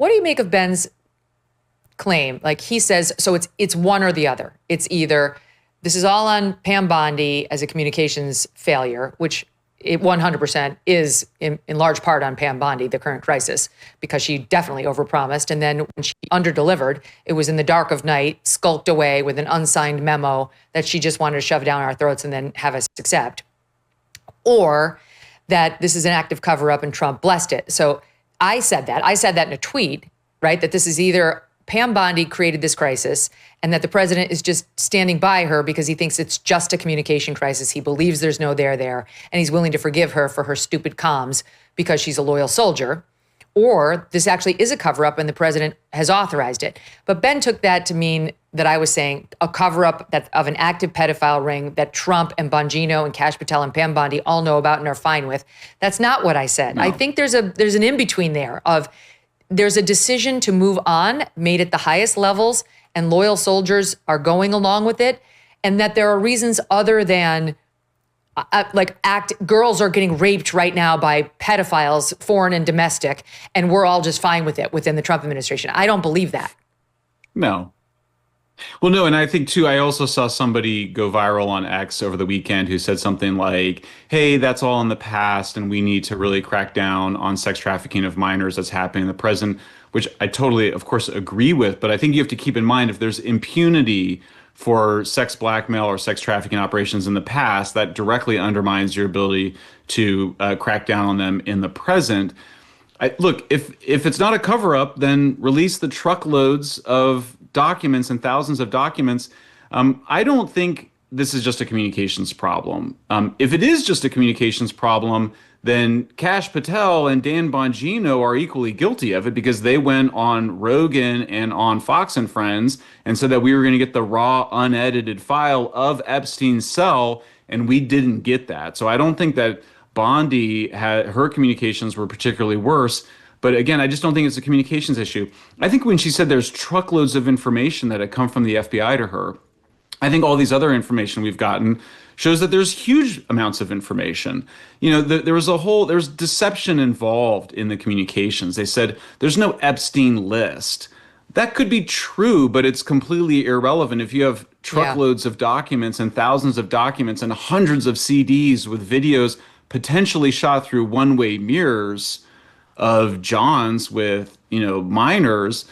What do you make of Ben's claim? Like he says, so it's one or the other. It's either this is all on Pam Bondi as a communications failure, which it 100% is in large part on Pam Bondi, the current crisis, because she definitely overpromised. And then when she underdelivered, it was in the dark of night, skulked away with an unsigned memo that she just wanted to shove down our throats and then have us accept. Or that this is an active cover-up and Trump blessed it. So I said that in a tweet, right? That this is either Pam Bondi created this crisis and that the president is just standing by her because he thinks it's just a communication crisis. He believes there's no there, and he's willing to forgive her for her stupid comms because she's a loyal soldier. Or this actually is a cover-up and the president has authorized it. But Ben took that to mean that I was saying a cover-up of an active pedophile ring that Trump and Bongino and Kash Patel and Pam Bondi all know about and are fine with. That's not what I said. No. I think there's an in-between there of there's a decision to move on made at the highest levels and loyal soldiers are going along with it. And that there are reasons other than girls are getting raped right now by pedophiles, foreign and domestic, and we're all just fine with it within the Trump administration. I don't believe that. No. Well, no, and I think, too, I also saw somebody go viral on X over the weekend who said something like, hey, that's all in the past, and we need to really crack down on sex trafficking of minors that's happening in the present, which I totally, of course, agree with. But I think you have to keep in mind if there's impunity for sex blackmail or sex trafficking operations in the past, that directly undermines your ability to crack down on them in the present. Look, if it's not a cover-up, then release the truckloads of documents and thousands of documents. I don't think this is just a communications problem. If it is just a communications problem, then Kash Patel and Dan Bongino are equally guilty of it because they went on Rogan and on Fox and Friends and said that we were going to get the raw, unedited file of Epstein's cell, and we didn't get that. So I don't think that Bondi her communications were particularly worse. But again, I just don't think it's a communications issue. I think when she said there's truckloads of information that had come from the FBI to her, I think all these other information we've gotten shows that there's huge amounts of information. You know, there's deception involved in the communications. They said there's no Epstein list. That could be true, but it's completely irrelevant. If you have truckloads of documents and thousands of documents and hundreds of CDs with videos potentially shot through one-way mirrors of Johns with, minors,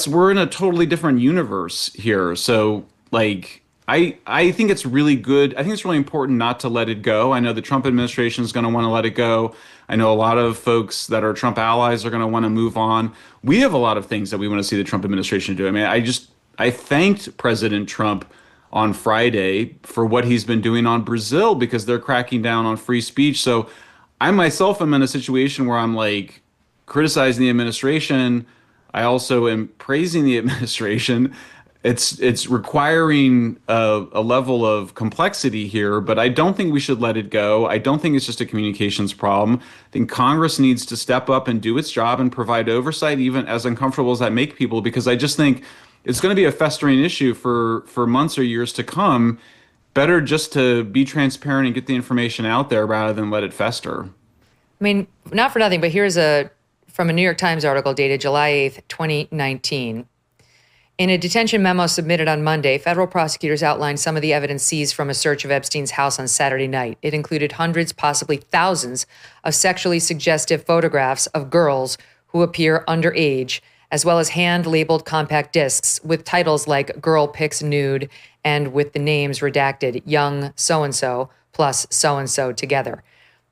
we're in a totally different universe here. So I think it's really good. I think it's really important not to let it go. I know the Trump administration is going to want to let it go. I know a lot of folks that are Trump allies are going to want to move on. We have a lot of things that we want to see the Trump administration do. I mean, I thanked President Trump on Friday for what he's been doing on Brazil because they're cracking down on free speech. So I myself am in a situation where I'm criticizing the administration. I also am praising the administration. It's requiring a level of complexity here, but I don't think we should let it go. I don't think it's just a communications problem. I think Congress needs to step up and do its job and provide oversight, even as uncomfortable as that make people, because I just think it's going to be a festering issue for months or years to come. Better just to be transparent and get the information out there rather than let it fester. I mean, not for nothing, but here's from a New York Times article dated July 8th, 2019. In a detention memo submitted on Monday, federal prosecutors outlined some of the evidence seized from a search of Epstein's house on Saturday night. It included hundreds, possibly thousands, of sexually suggestive photographs of girls who appear underage, as well as hand-labeled compact discs with titles like Girl Pics Nude and with the names redacted, Young So-and-so plus so-and-so together.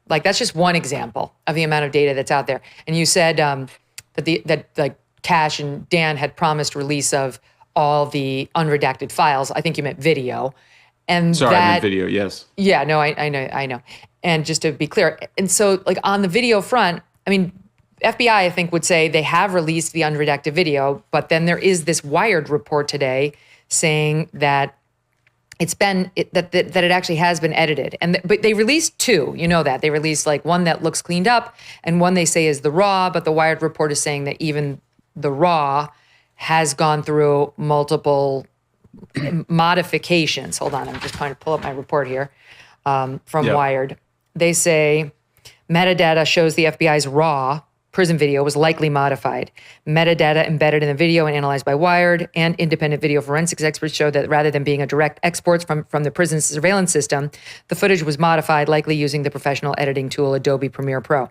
That's just one example of the amount of data that's out there. And you said that Kash and Dan had promised release of all the unredacted files. I think you meant video. And I meant video, yes. Yeah, no, I know. And just to be clear, and so on the video front, I mean, FBI, I think, would say they have released the unredacted video, but then there is this Wired report today saying that that it actually has been edited. But they released two, that. They released one that looks cleaned up and one they say is the raw, but the Wired report is saying that even the raw has gone through multiple modifications. Hold on, I'm just trying to pull up my report here from Wired. They say metadata shows the FBI's raw prison video was likely modified. Metadata embedded in the video and analyzed by Wired and independent video forensics experts showed that rather than being a direct export from the prison's surveillance system, the footage was modified, likely using the professional editing tool Adobe Premiere Pro.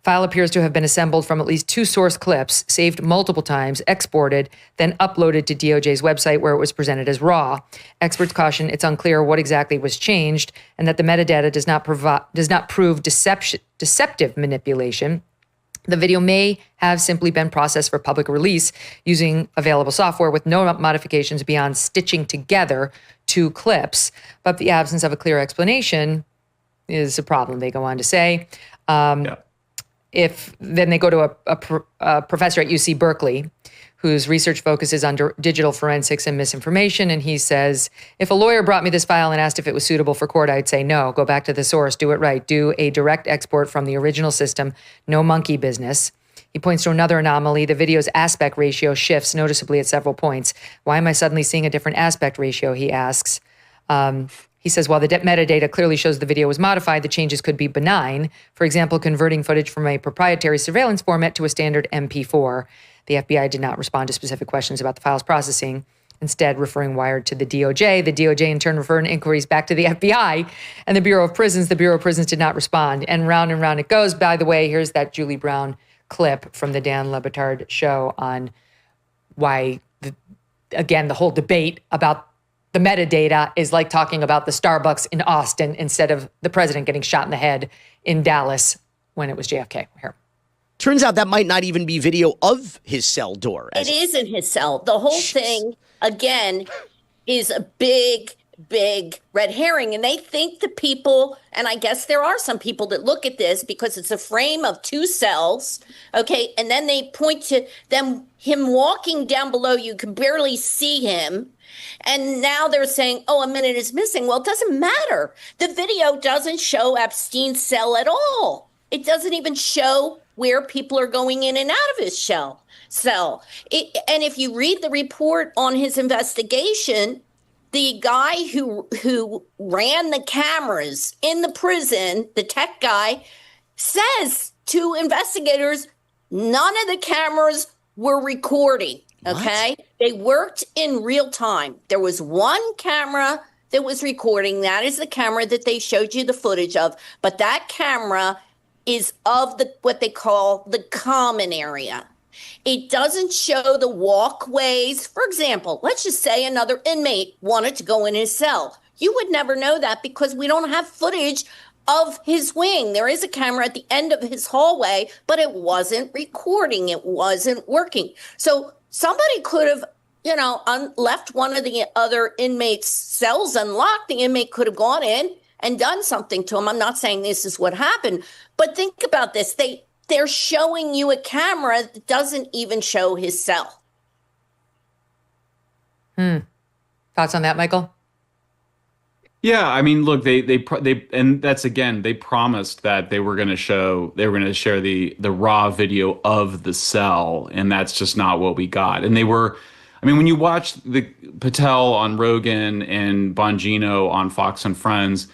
File appears to have been assembled from at least 2 source clips, saved multiple times, exported, then uploaded to DOJ's website where it was presented as raw. Experts caution it's unclear what exactly was changed and that the metadata does not prove deceptive manipulation. The video may have simply been processed for public release using available software with no modifications beyond stitching together 2 clips. But the absence of a clear explanation is a problem, they go on to say. If then they go to a professor at UC Berkeley whose research focuses on digital forensics and misinformation. And he says, if a lawyer brought me this file and asked if it was suitable for court, I'd say, no, go back to the source, do it right, do a direct export from the original system, no monkey business. He points to another anomaly. The video's aspect ratio shifts noticeably at several points. Why am I suddenly seeing a different aspect ratio, he asks. He says, while the metadata clearly shows the video was modified, the changes could be benign. For example, converting footage from a proprietary surveillance format to a standard MP4. The FBI did not respond to specific questions about the file's processing, instead referring Wired to the DOJ. The DOJ in turn referred inquiries back to the FBI and the Bureau of Prisons. The Bureau of Prisons did not respond. And round it goes. By the way, here's that Julie Brown clip from the Dan Le Batard show on why, the whole debate about the metadata is like talking about the Starbucks in Austin instead of the president getting shot in the head in Dallas when it was JFK. Here. Turns out that might not even be video of his cell door. It isn't his cell. The whole thing, again, is a big red herring. And they think the people, and I guess there are some people that look at this because it's a frame of 2 cells, okay? And then they point to him walking down below. You can barely see him. And now they're saying, a minute is missing. Well, it doesn't matter. The video doesn't show Epstein's cell at all. It doesn't even show where people are going in and out of his cell. And if you read the report on his investigation, the guy who ran the cameras in the prison, the tech guy, says to investigators, none of the cameras were recording, okay? What? They worked in real time. There was one camera that was recording. That is the camera that they showed you the footage of. But that camera is of what they call the common area. It doesn't show the walkways. For example, let's just say another inmate wanted to go in his cell. You would never know that because we don't have footage of his wing. There is a camera at the end of his hallway, but it wasn't recording. It wasn't working. So somebody could have, left one of the other inmates' cells unlocked. The inmate could have gone in and done something to him. I'm not saying this is what happened, but think about this. They're showing you a camera that doesn't even show his cell. Thoughts on that, Michael? Yeah, I mean, look, they and that's again, they promised that they were going to share the raw video of the cell, and that's just not what we got. And when you watch the Patel on Rogan and Bongino on Fox and Friends,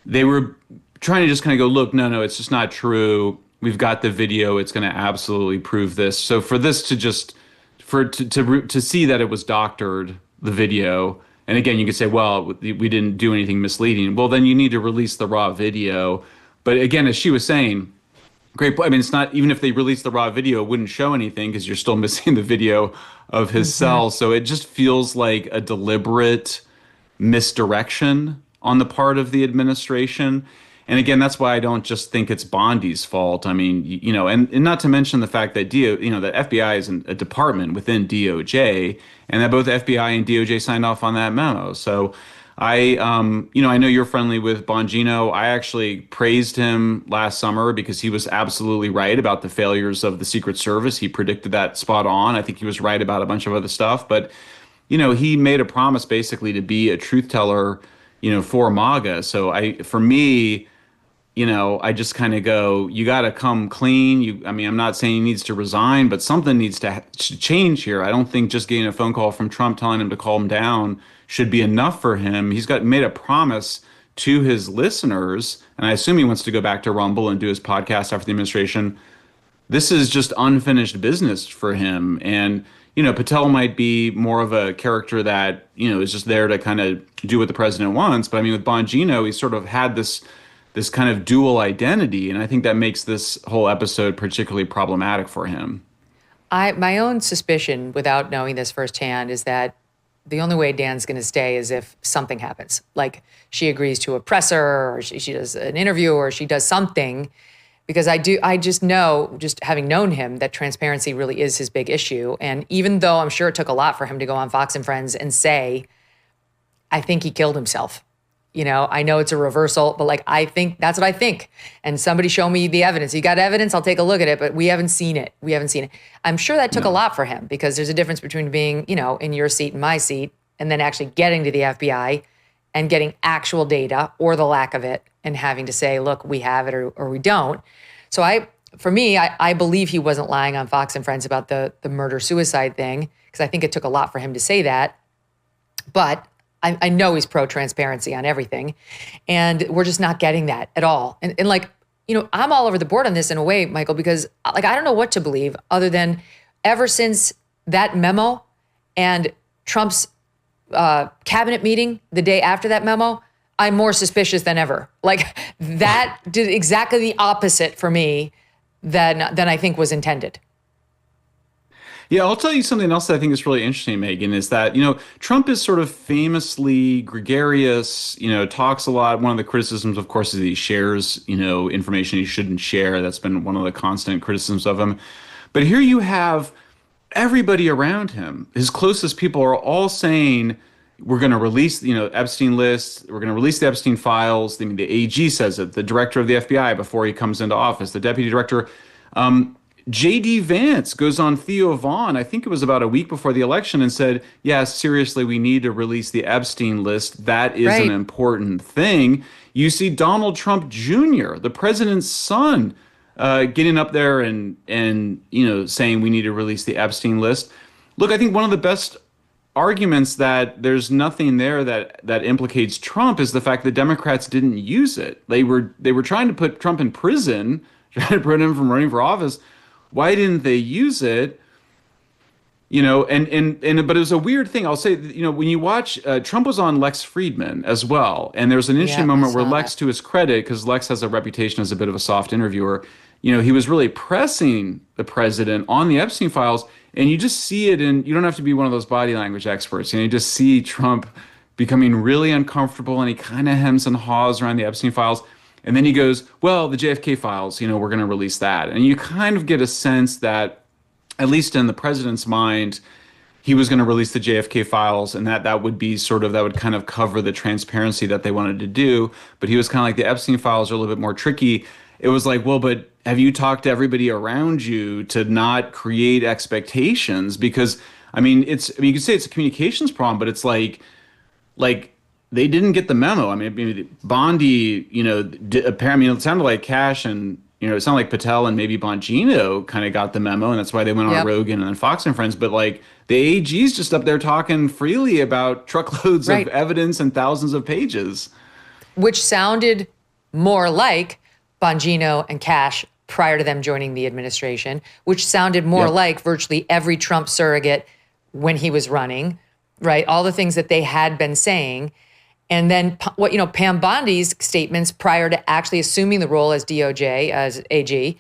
they were trying to just kind of go, look, no, it's just not true. We've got the video. It's going to absolutely prove this. So for this to see that it was doctored, the video, and again, you could say, well, we didn't do anything misleading. Well, then you need to release the raw video. But again, as she was saying, great point. I mean, it's not, even if they released the raw video, it wouldn't show anything because you're still missing the video of his cell. So it just feels like a deliberate misdirection on the part of the administration. And again, that's why I don't just think it's Bondi's fault. I mean, and not to mention the fact that the FBI is a department within DOJ, and that both FBI and DOJ signed off on that memo. So I know you're friendly with Bongino. I actually praised him last summer because he was absolutely right about the failures of the Secret Service. He predicted that spot on. I think he was right about a bunch of other stuff. But, he made a promise basically to be a truth teller, for MAGA. So for me, I just kind of go, you got to come clean. I'm not saying he needs to resign, but something needs to change here. I don't think just getting a phone call from Trump telling him to calm down should be enough for him. He's made a promise to his listeners, and I assume he wants to go back to Rumble and do his podcast after the administration. this is just unfinished business for him. And, Patel might be more of a character that, is just there to kind of do what the president wants. But I mean, with Bongino, he sort of had this kind of dual identity. And I think that makes this whole episode particularly problematic for him. My own suspicion, without knowing this firsthand, is that the only way Dan's going to stay is if something happens. Like she agrees to a presser, or she does an interview, or she does something. Because I just know, just having known him, that transparency really is his big issue. And even though I'm sure it took a lot for him to go on Fox and Friends and say, I think he killed himself. I know it's a reversal, but like, I think that's what I think. And somebody show me the evidence. You got evidence? I'll take a look at it, but we haven't seen it. I'm sure that took a lot for him, because there's a difference between being, in your seat and my seat, and then actually getting to the FBI and getting actual data or the lack of it and having to say, look, we have it or we don't. So I believe he wasn't lying on Fox and Friends about the murder-suicide thing, because I think it took a lot for him to say that. But I know he's pro-transparency on everything, and we're just not getting that at all. And I'm all over the board on this in a way, Michael, because I don't know what to believe other than ever since that memo and Trump's cabinet meeting the day after that memo, I'm more suspicious than ever. Like that did exactly the opposite for me than I think was intended. Yeah, I'll tell you something else that I think is really interesting, Megyn, is that, Trump is sort of famously gregarious, talks a lot. One of the criticisms, of course, is that he shares, information he shouldn't share. That's been one of the constant criticisms of him. But here you have everybody around him, his closest people are all saying, we're going to release, Epstein list. We're going to release the Epstein files. The AG says it, the director of the FBI before he comes into office, the deputy director. J.D. Vance goes on Theo Vaughn, I think it was about a week before the election, and said, yeah, seriously, we need to release the Epstein list. That is an important thing. You see Donald Trump Jr., the president's son, getting up there and saying we need to release the Epstein list. Look, I think one of the best arguments that there's nothing there that implicates Trump is the fact that Democrats didn't use it. They were trying to put Trump in prison, trying to prevent him from running for office. Why didn't they use it? But it was a weird thing. I'll say, when you watch, Trump was on Lex Friedman as well. And there's an interesting moment where Lex, to his credit, because Lex has a reputation as a bit of a soft interviewer, he was really pressing the president on the Epstein files. And you just see it, and you don't have to be one of those body language experts. You just see Trump becoming really uncomfortable, and he kind of hems and haws around the Epstein files. And then he goes, well, the JFK files, we're going to release that. And you kind of get a sense that, at least in the president's mind, he was going to release the JFK files, and that would be that would kind of cover the transparency that they wanted to do. But he was kind of like, the Epstein files are a little bit more tricky. It was like, well, but have you talked to everybody around you to not create expectations? Because, you could say it's a communications problem, but it's like they didn't get the memo. Bondi, apparently, it sounded like Cash and, it sounded like Patel and maybe Bongino kind of got the memo, and that's why they went on Rogan and then Fox and Friends. But the AG's just up there talking freely about truckloads of evidence and thousands of pages. Which sounded more like Bongino and Cash prior to them joining the administration, which sounded more like virtually every Trump surrogate when he was running, right? All the things that they had been saying. And then Pam Bondi's statements prior to actually assuming the role as DOJ, as AG,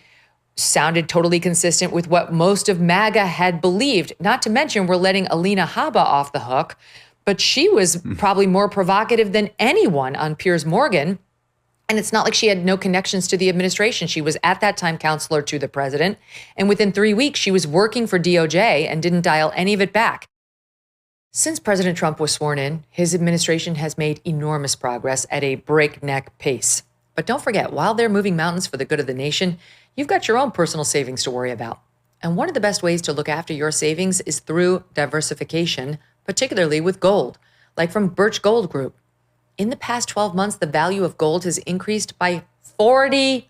sounded totally consistent with what most of MAGA had believed. Not to mention, we're letting Alina Habba off the hook, but she was probably more provocative than anyone on Piers Morgan. And it's not like she had no connections to the administration. She was at that time counselor to the president. And within 3 weeks, she was working for DOJ and didn't dial any of it back. Since President Trump was sworn in, his administration has made enormous progress at a breakneck pace. But don't forget, while they're moving mountains for the good of the nation, you've got your own personal savings to worry about. And one of the best ways to look after your savings is through diversification, particularly with gold, like from Birch Gold Group. In the past 12 months, the value of gold has increased by 40%.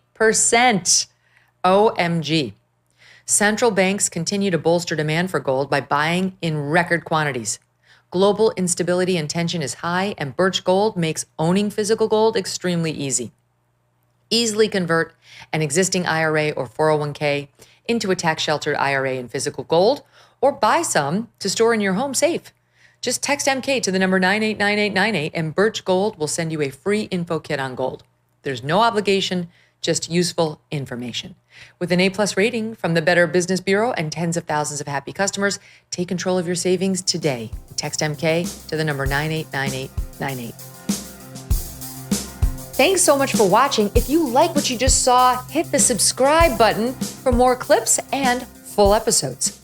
OMG. Central banks continue to bolster demand for gold by buying in record quantities. Global instability and tension is high, and Birch Gold makes owning physical gold extremely easy. Easily convert an existing IRA or 401k into a tax-sheltered IRA in physical gold, or buy some to store in your home safe. Just text MK to the number 989898 and Birch Gold will send you a free info kit on gold. There's no obligation, just useful information. With an A+ rating from the Better Business Bureau and tens of thousands of happy customers, take control of your savings today. Text MK to the number 989898. Thanks so much for watching. If you like what you just saw, hit the subscribe button for more clips and full episodes.